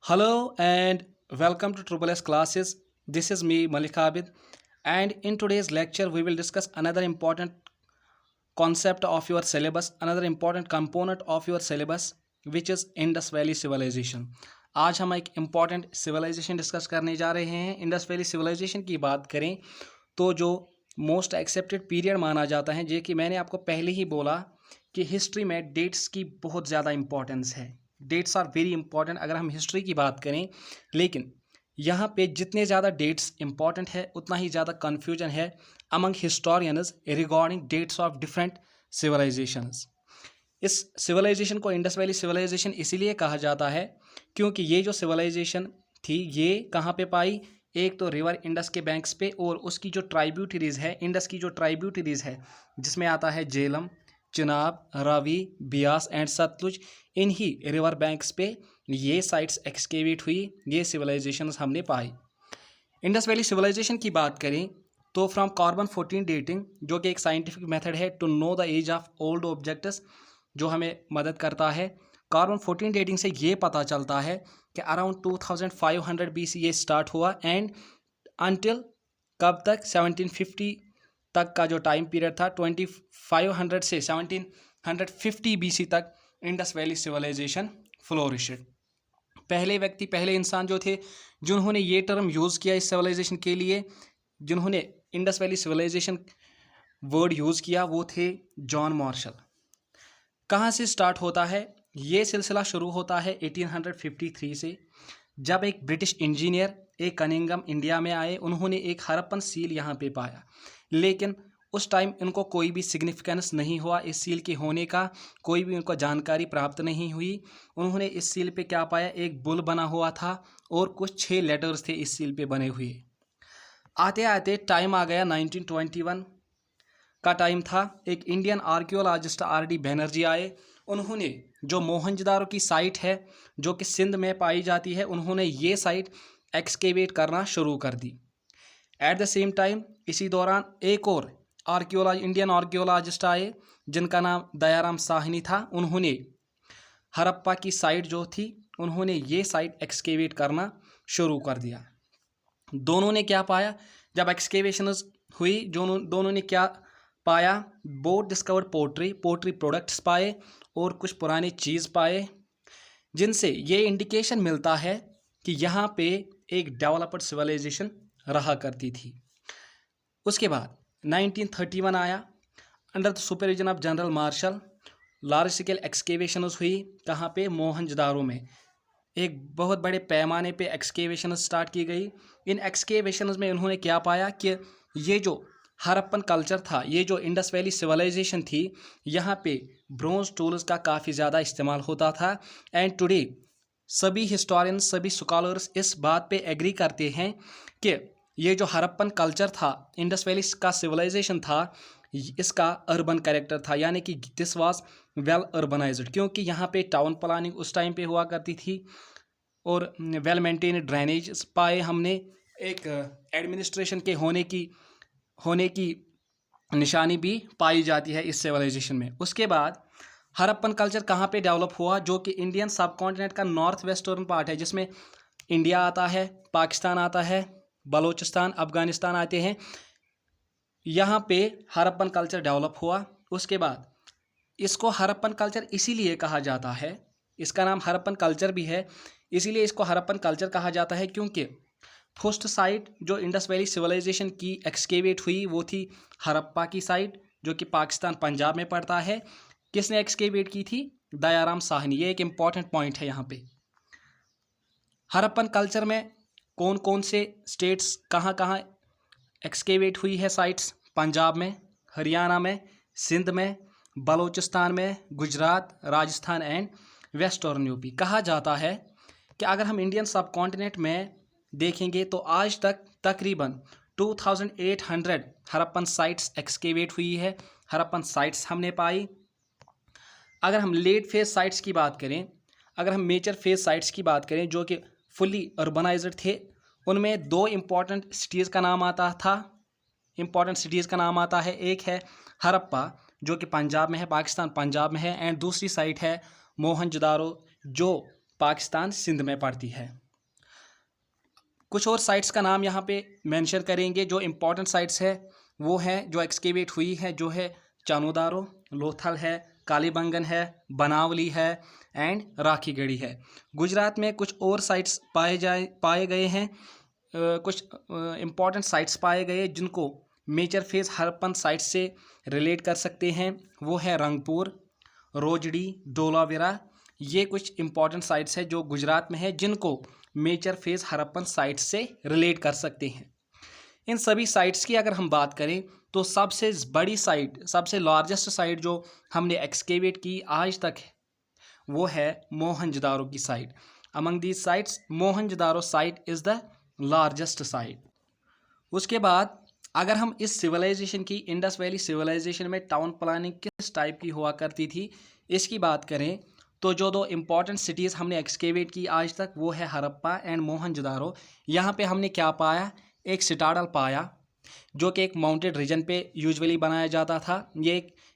Hello and welcome to Triple S classes. This is me, Malik Abid, and in today's lecture, we will discuss another important concept of your syllabus, another important component of your syllabus, which is Indus Valley Civilization. आज हम एक important civilisation discuss करने जा रहे हैं। Indus valley civilisation की बात करें तो जो मोस्ट एक्सेप्टेड पीरियड माना जाता है, जो कि मैंने आपको पहले ही बोला कि हिस्ट्री में डेट्स की बहुत ज़्यादा इंपॉर्टेंस है। डेट्स आर वेरी इंपॉर्टेंट अगर हम हिस्ट्री की बात करें, लेकिन यहाँ पे जितने ज़्यादा डेट्स इंपॉर्टेंट है उतना ही ज़्यादा कन्फ्यूजन है among historians regarding dates of different civilisations. इस सिविलाइजेशन को इंडस वैली सिविलाइजेशन इसीलिए कहा जाता है क्योंकि ये जो सिविलाइजेशन थी ये कहाँ पे पाई, एक तो रिवर इंडस के बैंक्स पे, और उसकी जो ट्राइब्यूटरीज है, इंडस की जो ट्राइब्यूटरीज है जिसमें आता है झेलम, चिनाब, रावी, बियास एंड सतलुज, इन्हीं रिवर बैंक्स पे ये साइट्स एक्सकेवेट हुई, ये सिविलाइजेशंस हमने पाई। इंडस वैली सिविलाइजेशन की बात करें तो फ्रॉम कार्बन 14 डेटिंग, जो कि एक साइंटिफिक मेथड है to know the age of old objects, जो हमें मदद करता है। कार्बन 14 डेटिंग से ये पता चलता है कि अराउंड 2500 BC ये स्टार्ट हुआ एंड अनटिल कब तक, 1750 तक का जो टाइम पीरियड था, 2500 से 1750 BC तक इंडस वैली सिविलाइजेशन फ्लोरिशड। पहले व्यक्ति, पहले इंसान जो थे जिन्होंने ये टर्म यूज़ किया इस सिविलाइजेशन के लिए, जिन्होंने Indus valley civilisation word use किया, वो थे जॉन मार्शल। कहाँ से स्टार्ट होता है ये सिलसिला? शुरू होता है 1853 से, जब एक ब्रिटिश इंजीनियर एक कनिंगम इंडिया में आए। उन्होंने एक हड़प्पन सील यहाँ पे पाया, लेकिन उस टाइम इनको कोई भी सिग्निफिकेंस नहीं हुआ इस सील के होने का, कोई भी उनको जानकारी प्राप्त नहीं हुई। उन्होंने इस सील पे क्या पाया, एक बुल बना हुआ था और कुछ 6 लेटर्स थे इस सील पे बने हुए। आते आते टाइम आ गया 1921 का टाइम था। एक इंडियन आर्कियोलॉजिस्ट RD बैनर्जी आए। उन्होंने जो मोहनजोदारो की साइट है जो कि सिंध में पाई जाती है, उन्होंने ये साइट एक्सकेवेट करना शुरू कर दी। एट द सेम टाइम इसी दौरान एक और इंडियन आर्कियोलॉजिस्ट आए जिनका नाम दयाराम साहनी था। उन्होंने हड़प्पा की साइट जो थी, उन्होंने ये साइट एक्सकेवेट करना शुरू कर दिया। दोनों ने क्या पाया, जब एक्सकेवेशन हुई, दोनों ने क्या पाया, बोथ डिस्कवर्ड पोट्री प्रोडक्ट्स पाए और कुछ पुराने चीज़ पाए, जिनसे ये इंडिकेशन मिलता है कि यहाँ पे एक डेवलप्ड सिविलाइजेशन रहा करती थी। उसके बाद 1931 आया, under the supervision of general Marshall large scale excavations हुई। कहाँ पे? मोहनजोदारो में एक बहुत बड़े पैमाने पे एक्सकेवेशन स्टार्ट की गई। इन एक्सकेवेशंस में उन्होंने क्या पाया कि ये जो हड़प्पन कल्चर था, ये जो इंडस वैली सिविलाइजेशन थी, यहाँ पे ब्रोंज टूल्स का काफ़ी ज़्यादा इस्तेमाल होता था। एंड टुडे सभी हिस्टोरियंस, सभी स्कॉलर्स इस बात पे एग्री करते हैं कि ये जो हड़प्पन कल्चर था, इंडस वैली का सिविलाइजेशन था, इसका अर्बन कैरेक्टर था, यानी कि दिस वाज वेल अर्बनाइज्ड, क्योंकि यहाँ पे टाउन प्लानिंग उस टाइम पे हुआ करती थी और वेल मेंटेन ड्रेनेज पाए हमने। एक एडमिनिस्ट्रेशन के होने की निशानी भी पाई जाती है इस सिविलाइजेशन में। उसके बाद हड़प्पन कल्चर कहाँ पे डेवलप हुआ, जो कि इंडियन सब कॉन्टिनेंट का नॉर्थ वेस्टर्न पार्ट है, जिसमें इंडिया आता है, पाकिस्तान आता है, बलूचिस्तान, अफगानिस्तान आते हैं। यहाँ पे हड़प्पन कल्चर डेवलप हुआ। उसके बाद इसको हड़प्पन कल्चर इसीलिए कहा जाता है, इसका नाम हड़प्पन कल्चर भी है, इसीलिए इसको हड़प्पन कल्चर कहा जाता है क्योंकि फर्स्ट साइट जो इंडस वैली सिविलाइजेशन की एक्सकेवेट हुई वो थी हड़प्पा की साइट, जो कि पाकिस्तान पंजाब में पड़ता है। किसने एक्सकेवेट की थी? दयाराम साहनी। ये एक इम्पॉर्टेंट पॉइंट है यहाँ पे। हड़प्पन कल्चर में कौन कौन से स्टेट्स, कहाँ कहाँ एक्सकेवेट हुई है साइट्स? पंजाब में, हरियाणा में, सिंध में, बलूचिस्तान में, Gujarat, Rajasthan and western UP. कहा जाता है कि अगर हम इंडियन सब कॉन्टिनेंट में देखेंगे तो आज तक तकरीबन 2800 हड़प्पन साइट्स एक्सकेवेट हुई है, हड़प्पन साइट्स हमने पाई। अगर हम लेट फेज साइट्स की बात करें, अगर हम मेजर फेज साइट्स की बात करें जो कि फुली अर्बनाइज्ड थे, उनमें 2 इम्पॉर्टेंट सिटीज़ का नाम आता था। इम्पॉर्टेंट सिटीज़ का नाम आता है, एक है हड़प्पा जो कि पंजाब में है, पाकिस्तान पंजाब में है, एंड दूसरी साइट है मोहनजोदारो जो पाकिस्तान सिंध में पड़ती है। कुछ और साइट्स का नाम यहाँ पे मेंशन करेंगे। जो इम्पोर्टेंट साइट्स है वो है जो एक्सकेवेट हुई है, जो है चानोदारो, लोथल है, कालीबंगन है, बनावली है एंड राखीगढ़ी है। गुजरात में कुछ और साइट्स पाए गए हैं। कुछ इम्पोर्टेंट साइट्स पाए गए जिनको मेजर फेज हड़प्पन साइट से रिलेट कर सकते हैं। वो है रंगपुर, रोजड़ी, डोलावीरा। ये कुछ इम्पोर्टेंट साइट्स हैं जो गुजरात में है, जिनको मेजर फेज हड़प्पन साइट से रिलेट कर सकते हैं। इन सभी साइट्स की अगर हम बात करें तो सबसे बड़ी साइट, सबसे लार्जेस्ट साइट जो हमने एक्सकेवेट की आज तक वो है मोहनजोदारो की site. Among these sites Mohenjodaro site is the largest site. उसके बाद अगर हम इस सिविलाइजेशन की, इंडस वैली सिविलाइजेशन में टाउन प्लानिंग किस टाइप की हुआ करती थी, इसकी बात करें तो जो दो इम्पॉर्टेंट सिटीज़ हमने एक्सकेवेट की आज तक वो है हड़प्पा एंड मोहनजोदारो। यहाँ पे हमने क्या पाया, एक सिटाडल पाया जो कि एक माउंटेड रीजन पे यूजुअली बनाया जाता था।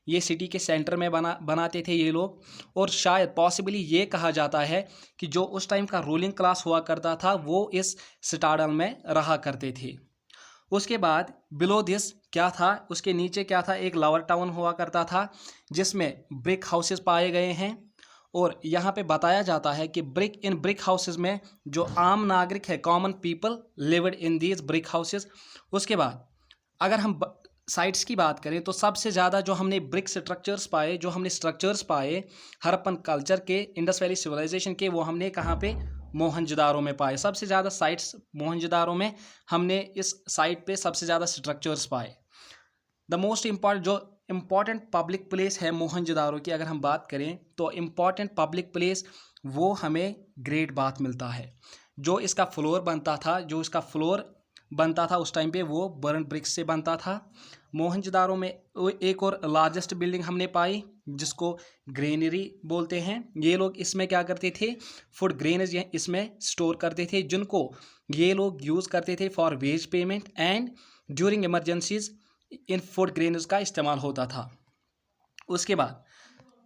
ये सिटी के सेंटर में बनाते थे ये लोग। और शायद पॉसिबली ये कहा जाता है कि जो उस टाइम का रूलिंग क्लास हुआ करता था वो इस सिटाडल में रहा करते थे। उसके बाद बिलो दिस क्या था, उसके नीचे क्या था, एक लावर टाउन हुआ करता था जिसमें ब्रिक हाउसेस पाए गए हैं। और यहाँ पे बताया जाता है कि ब्रिक हाउसेस में जो आम नागरिक है, common people lived in these brick houses. उसके बाद अगर हम साइट्स की बात करें तो सबसे ज़्यादा जो हमने ब्रिक स्ट्रक्चर्स पाए, जो हमने स्ट्रक्चर्स पाए हड़प्पन कल्चर के, इंडस वैली सिविलाइजेशन के, वो हमने कहाँ पे, मोहनजोदारो में पाए। सबसे ज़्यादा साइट्स मोहनजोदारो में हमने इस साइट पे सबसे ज़्यादा स्ट्रक्चर्स पाए। द मोस्ट इम्पॉर्टेंट जो इम्पॉर्टेंट पब्लिक प्लेस है मोहनजोदारो की अगर हम बात करें तो इम्पॉर्टेंट पब्लिक प्लेस वो हमें ग्रेट बाथ मिलता है। जो इसका फ्लोर बनता था उस टाइम पे वो बर्न ब्रिक्स से बनता था। मोहनजोदारो में एक और लार्जेस्ट बिल्डिंग हमने पाई जिसको ग्रेनरी बोलते हैं। ये लोग इसमें क्या करते थे, फूड ग्रेन्स इसमें स्टोर करते थे, जिनको ये लोग यूज़ करते थे for wage payment and during emergencies इन फूड ग्रेन्स का इस्तेमाल होता था। उसके बाद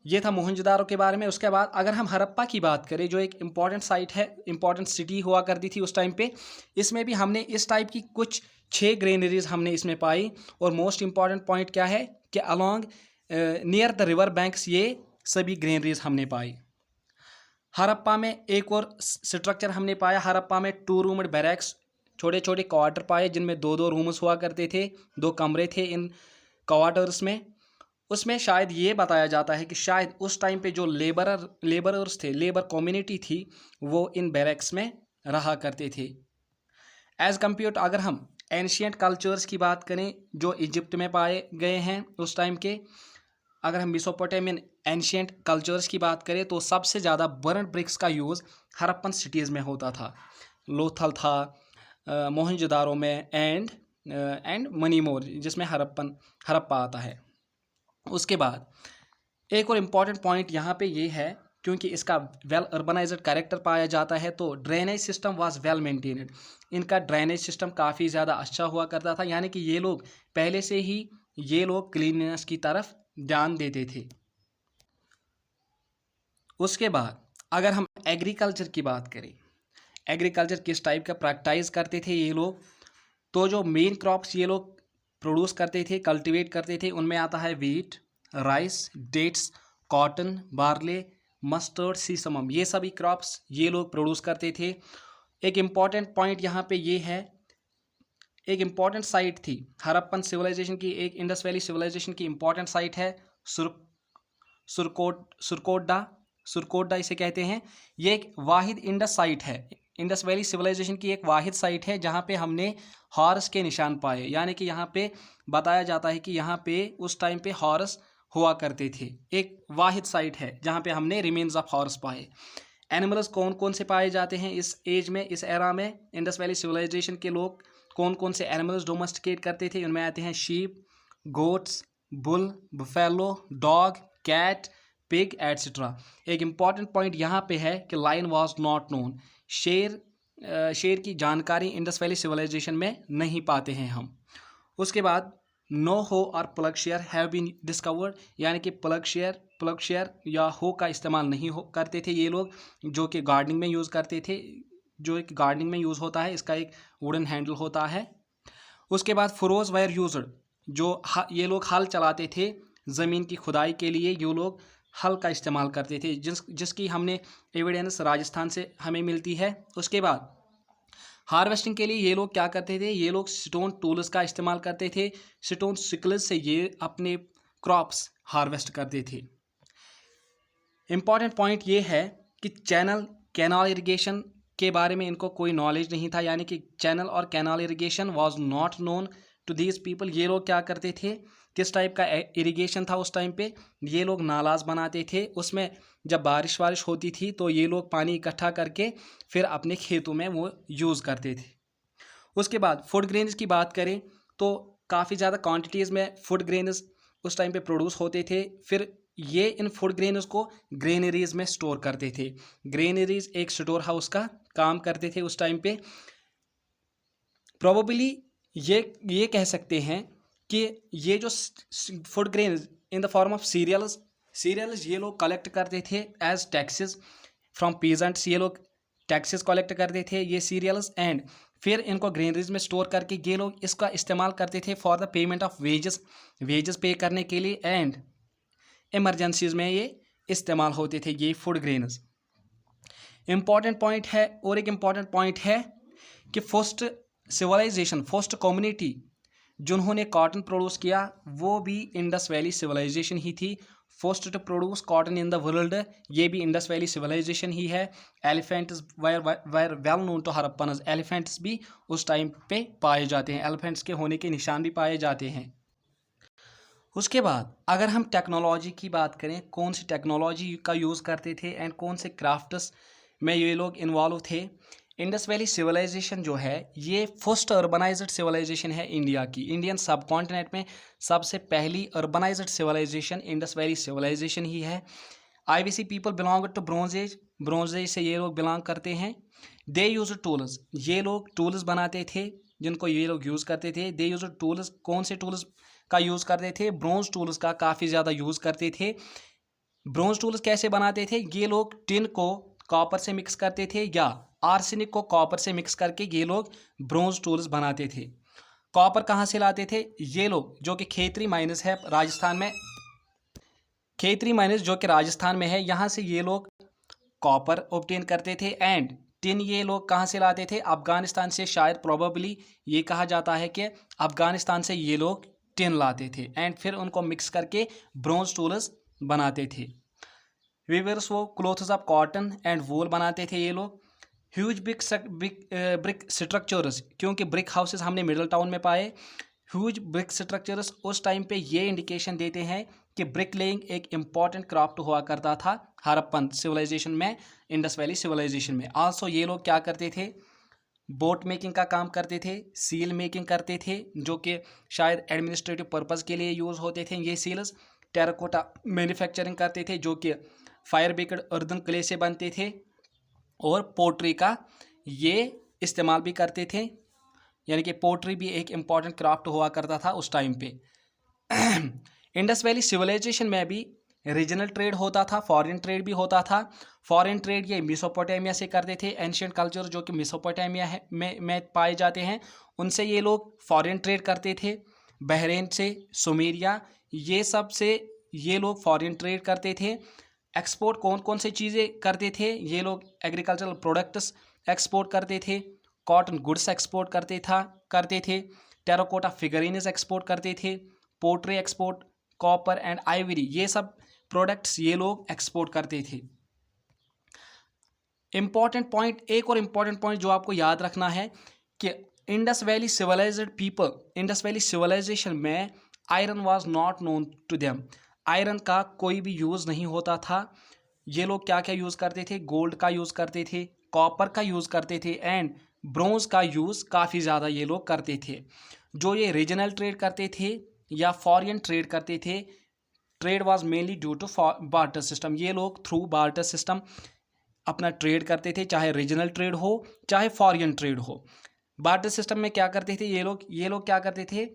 ये था मोहनजोदारो के बारे में। उसके बाद अगर हम हड़प्पा की बात करें जो एक इम्पॉर्टेंट साइट है, इम्पॉर्टेंट सिटी हुआ करती थी उस टाइम पे, इसमें भी हमने इस टाइप की कुछ 6 ग्रेनरीज हमने इसमें पाई। और मोस्ट इम्पॉर्टेंट पॉइंट क्या है कि along near the river banks ये सभी ग्रेनरीज हमने पाई। हड़प्पा में एक और स्ट्रक्चर हमने पाया। हड़प्पा में 2 रूम्ड बैरक्स, छोटे छोटे क्वार्टर पाए जिनमें 2-2 रूम्स हुआ करते थे, 2 कमरे थे इन क्वार्टर्स में। उसमें शायद ये बताया जाता है कि शायद उस टाइम पे जो लेबरर्स थे, लेबर कम्युनिटी थी, वो इन बैरक्स में रहा करते थे। एज़ कम्पेयर टू अगर हम एंशियंट कल्चर्स की बात करें जो इजिप्ट में पाए गए हैं उस टाइम के, अगर हम मेसोपोटामियन एंशियंट कल्चर्स की बात करें तो सबसे ज़्यादा बर्न ब्रिक्स का यूज़ हड़प्पन सिटीज़ में होता था। लोथल था मोहनजोदारो में एंड मनीमोर जिसमें हड़प्पा आता है। उसके बाद एक और इम्पॉर्टेंट पॉइंट यहाँ पे ये है, क्योंकि इसका वेल अर्बनाइज्ड कैरेक्टर पाया जाता है तो drainage system was well maintained. इनका ड्रेनेज सिस्टम काफ़ी ज़्यादा अच्छा हुआ करता था, यानी कि ये लोग पहले से ही ये लोग क्लीननेस की तरफ ध्यान देते थे। उसके बाद अगर हम एग्रीकल्चर की बात करें, एग्रीकल्चर किस टाइप का प्रैक्टिस करते थे ये लोग, तो जो मेन क्रॉप्स ये लोग प्रोड्यूस करते थे, कल्टीवेट करते थे, उनमें आता है wheat, rice, dates, cotton, barley, mustard, sesamum. ये सभी क्रॉप्स ये लोग प्रोड्यूस करते थे। एक इम्पॉर्टेंट पॉइंट यहाँ पे ये है, एक इम्पॉर्टेंट साइट थी हड़प्पन सिविलाइजेशन की, एक इंडस वैली सिविलाइजेशन की इम्पॉर्टेंट साइट है सुरकोटडा इसे कहते हैं। ये एक वाहिद इंडस साइट है, इंडस वैली सिविलाइजेशन की एक वाहिद साइट है जहाँ पे हमने हॉर्स के निशान पाए। यानी कि यहाँ पे बताया जाता है कि यहाँ पे उस टाइम पे हॉर्स हुआ करते थे। एक वाहिद साइट है जहाँ पे हमने रिमेन्स ऑफ हॉर्स पाए। एनिमल्स कौन कौन से पाए जाते हैं इस एज में, इस एरा में, इंडस वैली सिविलाइजेशन के लोग कौन कौन से एनिमल्स डोमेस्टिकेट करते थे, उनमें आते हैं sheep, goats, bull, buffalo, dog, cat, pig etcetera. एक इम्पॉर्टेंट पॉइंट यहाँ पे है कि लायन वाज नॉट नोन। शेर की जानकारी इंडस वैली सिविलाइजेशन में नहीं पाते हैं हम। उसके बाद नो हो और ploughshare have been discovered, यानी कि प्लग शेयर या हो का इस्तेमाल नहीं हो करते थे ये लोग, जो कि गार्डनिंग में यूज़ करते थे, जो एक गार्डनिंग में यूज़ होता है, इसका एक वुडन हैंडल होता है। उसके बाद फरोज वायर यूज्ड, जो ये लोग हल चलाते थे ज़मीन की खुदाई के लिए, ये लोग हल का इस्तेमाल करते थे, जिसकी हमने एविडेंस राजस्थान से हमें मिलती है। उसके बाद हार्वेस्टिंग के लिए ये लोग क्या करते थे, ये लोग स्टोन टूल्स का इस्तेमाल करते थे, स्टोन सिकल्स से ये अपने क्रॉप्स हार्वेस्ट करते थे। इम्पॉर्टेंट पॉइंट ये है कि कैनाल इरिगेशन के बारे में इनको कोई नॉलेज नहीं था, यानी कि चैनल और canal irrigation was not known to these people. ये लोग क्या करते थे, किस टाइप का इरिगेशन था उस टाइम पे, ये लोग नालाज बनाते थे, उसमें जब बारिश होती थी तो ये लोग पानी इकट्ठा करके फिर अपने खेतों में वो यूज़ करते थे। उसके बाद फूड ग्रेन्स की बात करें तो काफ़ी ज़्यादा क्वांटिटीज़ में फूड ग्रेन्स उस टाइम पे प्रोड्यूस होते थे, फिर ये इन फूड ग्रेन्स को ग्रेनरीज में स्टोर करते थे। ग्रेनरीज एक स्टोर हाउस का काम करते थे उस टाइम पे। प्रोबेबली ये कह सकते हैं कि ये जो food grains in the form of cereals ये लोग कलेक्ट करते थे एज टैक्सेस फ्रॉम पीजेंट्स, ये लोग टैक्सेस कलेक्ट करते थे ये सीरियल्स, एंड फिर इनको ग्रेनरीज में स्टोर करके ये लोग इसका इस्तेमाल करते थे for the payment of wages पे करने के लिए, एंड इमरजेंसीज में ये इस्तेमाल होते थे ये फूड ग्रेन्स। इम्पॉर्टेंट पॉइंट है, और एक इम्पॉर्टेंट पॉइंट है कि फर्स्ट कम्युनिटी जिन्होंने कॉटन प्रोड्यूस किया वो भी इंडस वैली सिविलाइजेशन ही थी। First to produce cotton in the world ये भी इंडस वैली सिविलाइजेशन ही है। Elephants were well known to Harappans, elephants भी उस टाइम पे पाए जाते हैं, एलिफेंट्स के होने के निशान भी पाए जाते हैं। उसके बाद अगर हम टेक्नोलॉजी की बात करें, कौन सी टेक्नोलॉजी का यूज़ करते थे एंड कौन से क्राफ्ट्स में ये लोग इन्वॉल्व थे। इंडस वैली सिविलाइजेशन जो है ये फर्स्ट अर्बनाइज्ड सिविलाइजेशन है इंडिया की। इंडियन सब कॉन्टिनेंट में सबसे पहली urbanised civilisation Indus valley civilisation ही है। IVC people belong to bronze age से ये लोग बिलोंग करते हैं। दे यूज टूल्स, ये लोग टूल्स बनाते थे जिनको ये लोग यूज़ करते थे। दे यूज टूल्स, कौन से टूल्स का यूज़ करते थे, ब्रॉन्ज टूल्स का काफ़ी ज़्यादा यूज़ करते थे। ब्रॉन्ज टूल्स कैसे बनाते थे, ये लोग टिन को कॉपर से मिक्स करते थे या आर्सेनिक को कॉपर से मिक्स करके ये लोग ब्रॉन्ज टूल्स बनाते थे। कॉपर कहाँ से लाते थे, ये लोग जो कि खेतरी माइनस है राजस्थान में, खेतरी माइनस जो कि राजस्थान में है, यहाँ से ये लोग कॉपर ऑब्टेन करते थे। एंड टिन ये लोग कहाँ से लाते थे, अफगानिस्तान से, शायद प्रोबेबली ये कहा जाता है कि अफगानिस्तान से ये लोग टिन लाते थे एंड फिर उनको मिक्स करके ब्रॉन्ज टूल्स बनाते थे। वीवर्स वो clothes of cotton and wool बनाते थे ये लोग। ह्यूज ब्रिक स्ट्रक्चर्स, क्योंकि ब्रिक हाउसेस हमने मिडल टाउन में पाए, ह्यूज ब्रिक स्ट्रक्चर्स उस टाइम पे ये इंडिकेशन देते हैं कि ब्रिक लेइंग एक इम्पॉर्टेंट क्राफ्ट हुआ करता था हड़प्पन सिविलाइजेशन में, इंडस वैली सिविलाइजेशन में। आल्सो ये लोग क्या करते थे, बोट मेकिंग का काम करते थे, सील मेकिंग करते थे जो कि शायद एडमिनिस्ट्रेटिव पर्पज़ के लिए यूज़ होते थे ये सील्स। टेराकोटा मैन्युफैक्चरिंग करते थे जो कि फायर बेक्ड अर्दन क्ले से बनते थे, और पोट्री का ये इस्तेमाल भी करते थे, यानी कि पोट्री भी एक इम्पॉर्टेंट क्राफ्ट हुआ करता था उस टाइम पे। इंडस वैली सिविलाइजेशन में भी रीजनल ट्रेड होता था, फॉरेन ट्रेड भी होता था। फॉरेन ट्रेड ये मेसोपोटामिया से करते थे, एंशियंट कल्चर जो कि मेसोपोटामिया है में पाए जाते हैं, उनसे ये लोग फॉरेन ट्रेड करते थे। बहरीन से, सुमेरिया, ये सब से ये लोग फॉरेन ट्रेड करते थे। एक्सपोर्ट कौन कौन सी चीज़ें करते थे, ये लोग एग्रीकल्चरल प्रोडक्ट्स एक्सपोर्ट करते थे, कॉटन गुड्स एक्सपोर्ट करते थे, टेराकोटा फिगरीन्स एक्सपोर्ट करते थे, pottery export, copper and ivory, ये सब प्रोडक्ट्स ये लोग एक्सपोर्ट करते थे। इम्पॉर्टेंट पॉइंट, एक और इम्पॉर्टेंट पॉइंट जो आपको याद रखना है कि Indus valley civilised people, Indus valley civilisation में iron was not known to them, iron का कोई भी यूज़ नहीं होता था। ये लोग क्या क्या यूज़ करते थे, गोल्ड का यूज़ करते थे, कॉपर का यूज़ करते थे एंड ब्रोंज का यूज़ काफ़ी ज़्यादा ये लोग करते थे। जो ये रीजनल ट्रेड करते थे या फॉरेन ट्रेड करते थे, trade was mainly due to barter system, ये लोग थ्रू बार्टर सिस्टम अपना ट्रेड करते थे, चाहे रीजनल ट्रेड हो चाहे फॉरेन ट्रेड हो। बार्टर सिस्टम में क्या करते थे ये लोग क्या करते थे,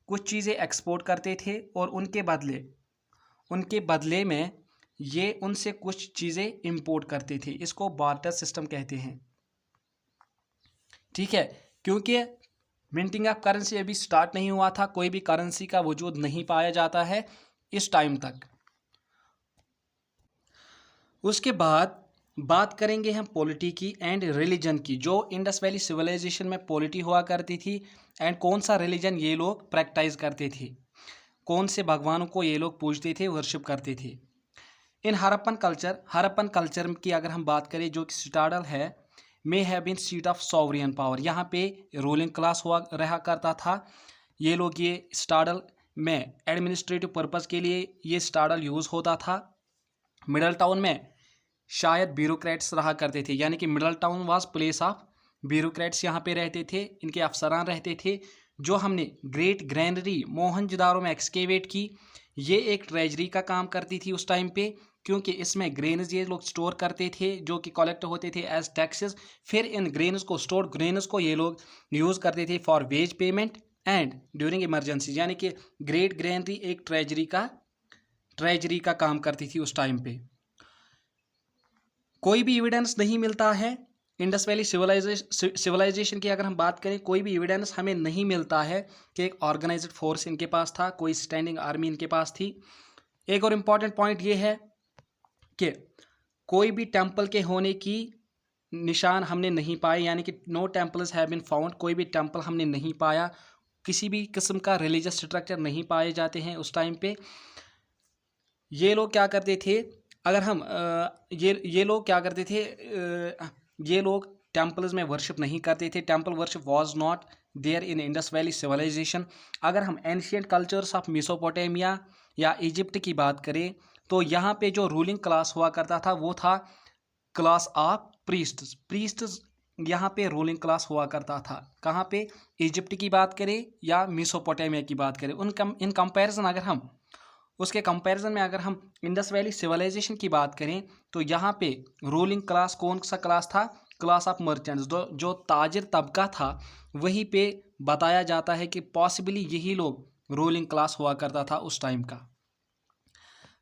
कुछ चीज़ें एक्सपोर्ट करते थे और उनके बदले में ये उनसे कुछ चीज़ें इंपोर्ट करते थे। इसको बार्टर सिस्टम कहते हैं। ठीक है, क्योंकि मिंटिंग ऑफ करेंसी अभी स्टार्ट नहीं हुआ था, कोई भी करेंसी का वजूद नहीं पाया जाता है इस टाइम तक। उसके बाद बात करेंगे हम पॉलिटी की एंड रिलीजन की। जो इंडस वैली सिविलाइजेशन में पॉलिटी हुआ करती थी एंड कौन सा रिलीजन ये लोग प्रैक्टिस करते थे, कौन से भगवानों को ये लोग पूजते थे, वर्शिप करते थे। इन हड़प्पन कल्चर की अगर हम बात करें, जो कि सिटाडल है, may have been seat of sovereign power. यहाँ पे रूलिंग क्लास हुआ रहा करता था। ये लोग ये सिटाडल में एडमिनिस्ट्रेटिव पर्पज़ के लिए ये सिटाडल यूज़ होता था। मिडल टाउन में शायद ब्यूरोक्रेट्स रहा करते थे, यानी कि middle town was place of bureaucrats. यहाँ पे रहते थे, इनके अफसरान रहते थे। जो हमने ग्रेट ग्रैनरी मोहनजोदारो में एक्सकेवेट की, ये एक ट्रेजरी का काम करती थी उस टाइम पे, क्योंकि इसमें ग्रेन्स ये लोग स्टोर करते थे जो कि कलेक्ट होते थे एज टैक्सेस। फिर इन ग्रेन्स को ये लोग यूज़ करते थे for wage payment and during emergency. यानी कि ग्रेट ग्रैनरी एक ट्रेजरी का काम करती थी उस टाइम पे। कोई भी एविडेंस नहीं मिलता है इंडस वैली सिविलाइजेशन की। अगर हम बात करें, कोई भी एविडेंस हमें नहीं मिलता है कि एक ऑर्गेनाइज्ड फोर्स इनके पास था, कोई स्टैंडिंग आर्मी इनके पास थी। एक और इम्पॉर्टेंट पॉइंट ये है कि कोई भी टेम्पल के होने की निशान हमने नहीं पाए, यानी कि no temples have been found. कोई भी टेम्पल हमने नहीं पाया, किसी भी किस्म का रिलीजियस स्ट्रक्चर नहीं पाए जाते हैं उस टाइम पे। ये लोग क्या करते थे, अगर हम ये लोग क्या करते थे, ये लोग टेम्पल्स में वर्शिप नहीं करते थे। Temple worship was not there in Indus valley civilisation. अगर हम एंशियंट कल्चर्स ऑफ मेसोपोटामिया या इजिप्ट की बात करें, तो यहाँ पे जो रूलिंग क्लास हुआ करता था वो था क्लास ऑफ प्रीस्ट्स यहाँ पे रूलिंग क्लास हुआ करता था। कहाँ पे, इजिप्ट की बात करें या मेसोपोटामिया की बात करें, इन कंपैरिजन अगर हम इंडस वैली सिविलाइजेशन की बात करें, तो यहाँ पे रूलिंग क्लास कौन सा क्लास था, क्लास ऑफ मर्चेंट्स। जो ताजिर तबका था, वहीं पे बताया जाता है कि पॉसिबली यही लोग रूलिंग क्लास हुआ करता था उस टाइम का।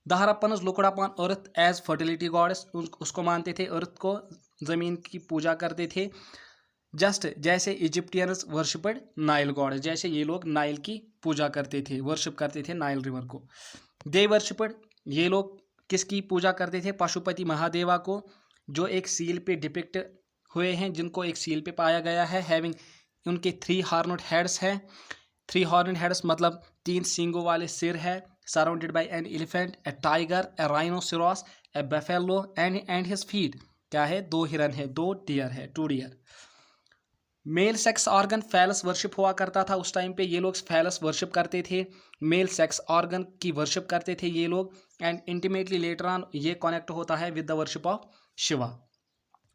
The Harappans looked upon earth as fertility goddess. उसको मानते थे, अर्थ को, ज़मीन की पूजा करते थे। जस्ट जैसे इजिप्टियंस वर्शिपड नाइल गॉडेस, जैसे ये लोग नाइल की पूजा करते थे, वर्शिप करते थे नाइल रिवर को। दे वर्शिपड, ये लोग किसकी पूजा करते थे, पशुपति महादेवा को, जो एक सील पे डिपिक्ट हुए हैं, जिनको एक सील पे पाया गया है। हैविंग, उनके 3 हॉर्नड हेड्स हैं। 3 हॉर्नड हेड्स मतलब 3 सींगों वाले सिर है। Surrounded by an elephant, a tiger, a rhinoceros, a buffalo and his feet क्या है, 2 हिरन है, 2 डियर है, 2 deer. Male sex organ phallus worship हुआ करता था उस टाइम पे। ये लोग फैलस वर्शिप करते थे, मेल सेक्स ऑर्गन की वर्शिप करते थे ये लोग। एंड इंटीमेटली लेटर ऑन ये कनेक्ट होता है with the worship of Shiva.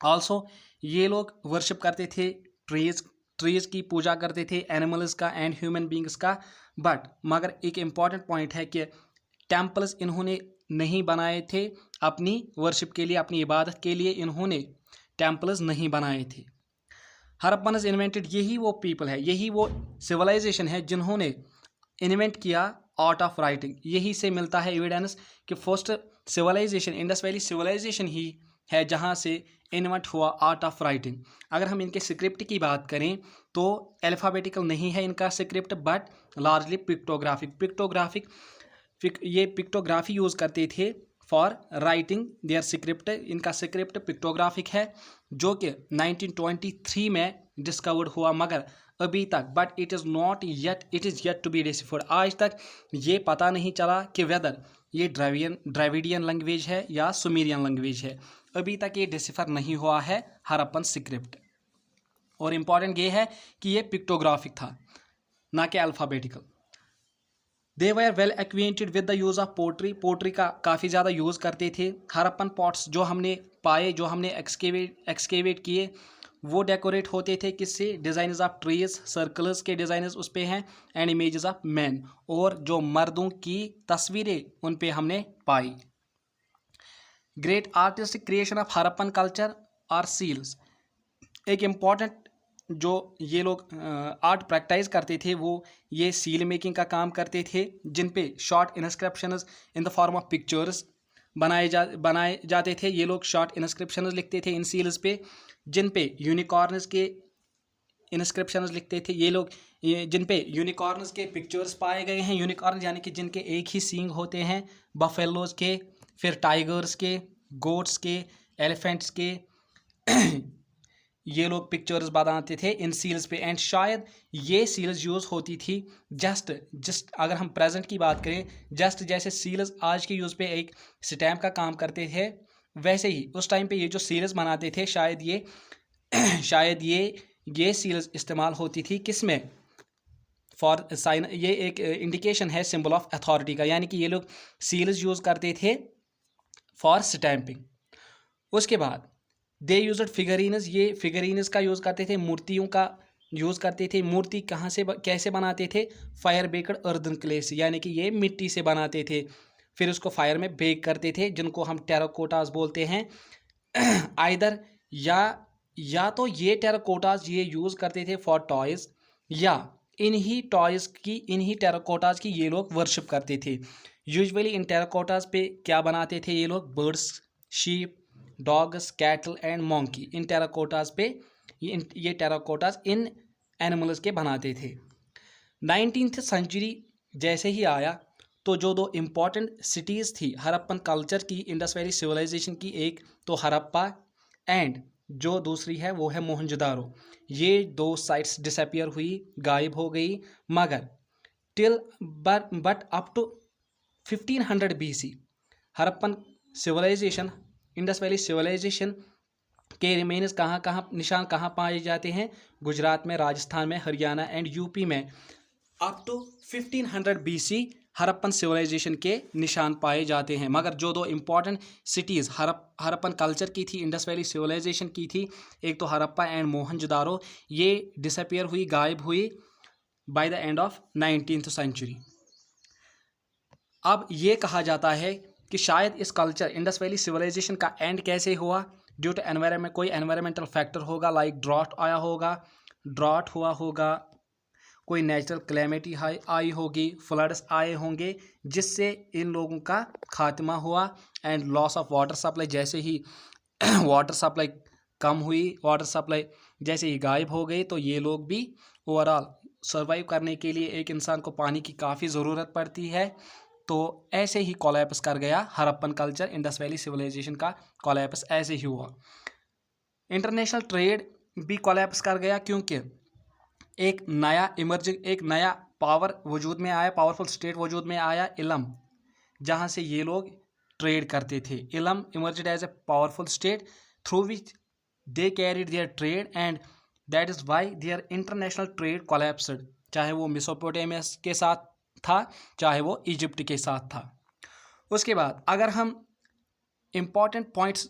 Also ये लोग वर्शिप करते थे ट्रीज की पूजा करते थे, एनिमल्स का एंड ह्यूमन बींग्स का। मगर एक इम्पॉर्टेंट पॉइंट है कि टेम्पल्स इन्होंने नहीं बनाए थे अपनी वर्शिप के लिए, अपनी इबादत के लिए इन्होंने टेम्पल्स नहीं बनाए थे। हड़प्पन्स इन्वेंटेड, यही वो पीपल है, यही वो सिविलाइजेशन है जिन्होंने इन्वेंट किया आर्ट ऑफ राइटिंग। यही से मिलता है एविडेंस कि first civilisation, Indus valley civilisation ही है जहाँ से इन्वेंट हुआ आर्ट ऑफ राइटिंग। अगर हम इनके स्क्रिप्ट की बात करें तो अल्फ़ाबेटिकल नहीं है इनका स्क्रिप्ट, बट लार्जली ये पिक्टोग्राफी यूज़ करते थे फॉर राइटिंग देयर स्क्रिप्ट। इनका स्क्रिप्ट पिक्टोग्राफिक है, जो कि 1923 में डिस्कवर्ड हुआ, मगर अभी तक it is yet to be deciphered. आज तक ये पता नहीं चला कि वेदर ये द्रविडियन लैंग्वेज है या सुमेरियन लैंग्वेज है। अभी तक ये डिसिफर नहीं हुआ है हड़प्पन स्क्रिप्ट। और इम्पॉर्टेंट ये है कि ये पिक्टोग्राफिक था, ना कि alphabetical. They were well acquainted with the use of pottery का काफ़ी ज़्यादा यूज़ करते थे। हड़प्पन पॉट्स जो हमने पाए, जो हमने एक्सकेवेट किए, वो डेकोरेट होते थे किससे, डिज़ाइंस ऑफ ट्रीज, सर्कल्स के डिज़ाइंस उस पे हैं, एंड इमेजेस ऑफ मैन, और जो मर्दों की तस्वीरें उन पे हमने पाई। Great artistic creation of Harappan culture are seals. एक इम्पॉर्टेंट जो ये लोग आर्ट प्रैक्टिस करते थे वो ये सील मेकिंग का काम करते थे, जिन पे short inscriptions in the form of pictures बनाए जाते थे। ये लोग शॉर्ट इंस्क्रिप्शंस लिखते थे इन सील्स पे, जिन पे यूनिकॉर्न्स के इंस्क्रिप्शंस लिखते थे। ये लोग जिन पे यूनिकॉर्न्स के पिक्चर्स पाए गए हैं। यूनिकॉर्न यानी कि जिनके एक ही सींग होते हैं, बफेलोज के, फिर टाइगर्स के, गोट्स के, एलिफेंट्स के ये लोग पिक्चर्स बनाते थे इन सील्स पे। एंड शायद ये सील्स यूज़ होती थी जस्ट अगर हम प्रेजेंट की बात करें, जस्ट जैसे सील्स आज के यूज़ पे एक स्टैम्प का काम करते थे, वैसे ही उस टाइम पे ये जो सील्स बनाते थे शायद ये सील्स इस्तेमाल होती थी किस में, फॉर साइन। ये एक इंडिकेशन है सिंबल ऑफ अथॉरिटी का, यानी कि ये लोग सील्स यूज़ करते थे फॉर स्टैम्पिंग। उसके बाद दे यूज्ड फिगरीन्स, ये फिगरीन्स का यूज़ करते थे, मूर्तियों का यूज़ करते थे। मूर्ति कहाँ से कैसे बनाते थे? फायर बेक्ड अर्दन क्ले से, यानी कि ये मिट्टी से बनाते थे, फिर उसको फायर में बेक करते थे, जिनको हम टेराकोटास बोलते हैं। आइदर या तो ये टेराकोटास ये यूज़ करते थे फॉर टॉयज़, या इन्हीं टेराकोटास की ये लोग वर्शिप करते थे। यूजुअली इन टेराकोटास पे क्या बनाते थे ये लोग? Birds, sheep, dogs, cattle and monkey. इन टेराकोटास पे ये टेराकोटास इन एनिमल्स के बनाते थे। 19th सेंचुरी जैसे ही आया तो जो दो इम्पॉर्टेंट सिटीज़ थी हड़प्पन कल्चर की, इंडस वैली सिविलाइजेशन की, एक तो हड़प्पा एंड जो दूसरी है वो है मोहनजोदारो। ये दो साइट्स डिसअपियर हुई, गायब हो गई, मगर but up to 1500 BC Harappan civilisation, Indus valley civilisation के रिमेन्स निशान कहाँ पाए जाते हैं? गुजरात में, राजस्थान में, हरियाणा एंड यूपी में। Up to 1500 BC Harappan civilisation के निशान पाए जाते हैं। मगर जो दो इम्पॉर्टेंट सिटीज़ हड़प्पन कल्चर की थी, इंडस वैली सिविलाइजेशन की थी, एक तो हड़प्पा एंड मोहनजोदारो, ये डिसअपियर हुई, गायब हुई by the end of 19th century. अब ये कहा जाता है कि शायद इस कल्चर इंडस वैली सिविलाइजेशन का एंड कैसे हुआ? ड्यू टू एनवायरनमेंट, कोई एनवायरमेंटल फैक्टर होगा, लाइक ड्रॉट हुआ होगा, कोई नेचुरल क्लैमिटी आई होगी, फ्लड्स आए होंगे, जिससे इन लोगों का खात्मा हुआ। And loss of water supply, जैसे ही वाटर सप्लाई कम हुई, वाटर सप्लाई जैसे ही गायब हो गई, तो ये लोग भी ओवरऑल सर्वाइव करने के लिए एक इंसान को पानी की काफ़ी ज़रूरत पड़ती है। तो ऐसे ही कोलैप्स कर गया Harappan culture, Indus valley civilisation का कोलैप्स ऐसे ही हुआ। इंटरनेशनल ट्रेड भी कोलैप्स कर गया, क्योंकि एक नया पावर वजूद में आया, पावरफुल स्टेट वजूद में आया, इलम, जहाँ से ये लोग ट्रेड करते थे। Elam emerged as a powerful state through which they carried their trade, and that is why their international trade collapsed, चाहे वो मेसोपोटामिया के साथ था, चाहे वो इजिप्ट के साथ था। उसके बाद अगर हम इम्पॉर्टेंट पॉइंट्स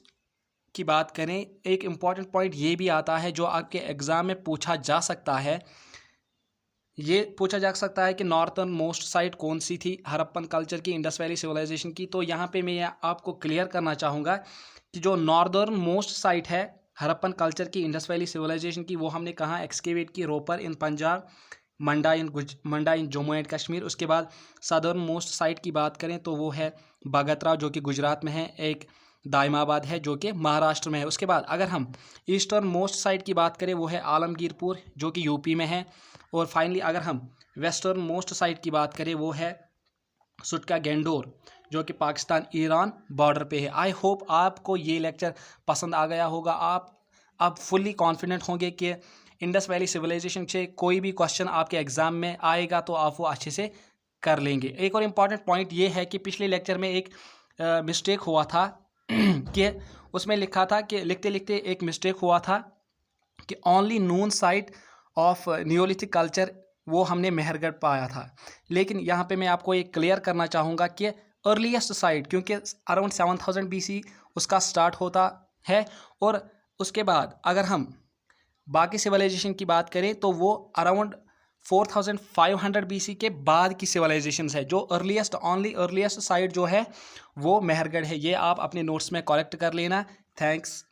की बात करें, एक इम्पॉर्टेंट पॉइंट ये भी आता है जो आपके एग्ज़ाम में पूछा जा सकता है। ये पूछा जा सकता है कि नॉर्थर्न मोस्ट साइट कौन सी थी हड़प्पन कल्चर की, इंडस वैली सिविलाइजेशन की। तो यहाँ पे मैं आपको क्लियर करना चाहूँगा कि जो नॉर्दर्न मोस्ट साइट है हड़प्पन कल्चर की, इंडस वैली सिविलाइजेशन की, वो हमने कहाँ एक्सकेवेट की? रोपर इन पंजाब, मंडा इन जम्मू एंड कश्मीर। उसके बाद सदर्न मोस्ट साइट की बात करें तो वो है बागतरा, जो कि गुजरात में है, एक दायमाबाद है जो कि महाराष्ट्र में है। उसके बाद अगर हम ईस्टर्न मोस्ट साइट की बात करें वो है आलमगीरपुर, जो कि यूपी में है। और फाइनली अगर हम वेस्टर्न मोस्ट साइट की बात करें वो है सुटका गेंडोर, जो कि पाकिस्तान ईरान बॉर्डर पे है। आई होप आपको ये लेक्चर पसंद आ गया होगा। आप अब फुल्ली कॉन्फिडेंट होंगे कि इंडस वैली सिविलाइजेशन से कोई भी क्वेश्चन आपके एग्ज़ाम में आएगा तो आप वो अच्छे से कर लेंगे। एक और इम्पॉर्टेंट पॉइंट ये है कि पिछले लेक्चर में एक मिस्टेक हुआ था कि उसमें लिखा था कि लिखते लिखते एक मिस्टेक हुआ था कि only Noon site of Neolithic culture वो हमने मेहरगढ़ पाया था। लेकिन यहाँ पे मैं आपको एक क्लियर करना चाहूँगा कि अर्लीस्ट साइट, क्योंकि अराउंड 7000 BC उसका स्टार्ट होता है, और उसके बाद अगर हम बाकी सिविलाइजेशन की बात करें तो वो अराउंड 4500 BC के बाद की सिविलाइजेशन है। जो अर्लीस्ट साइट जो है वो मेहरगढ़ है। ये आप अपने नोट्स में करेक्ट कर लेना। थैंक्स।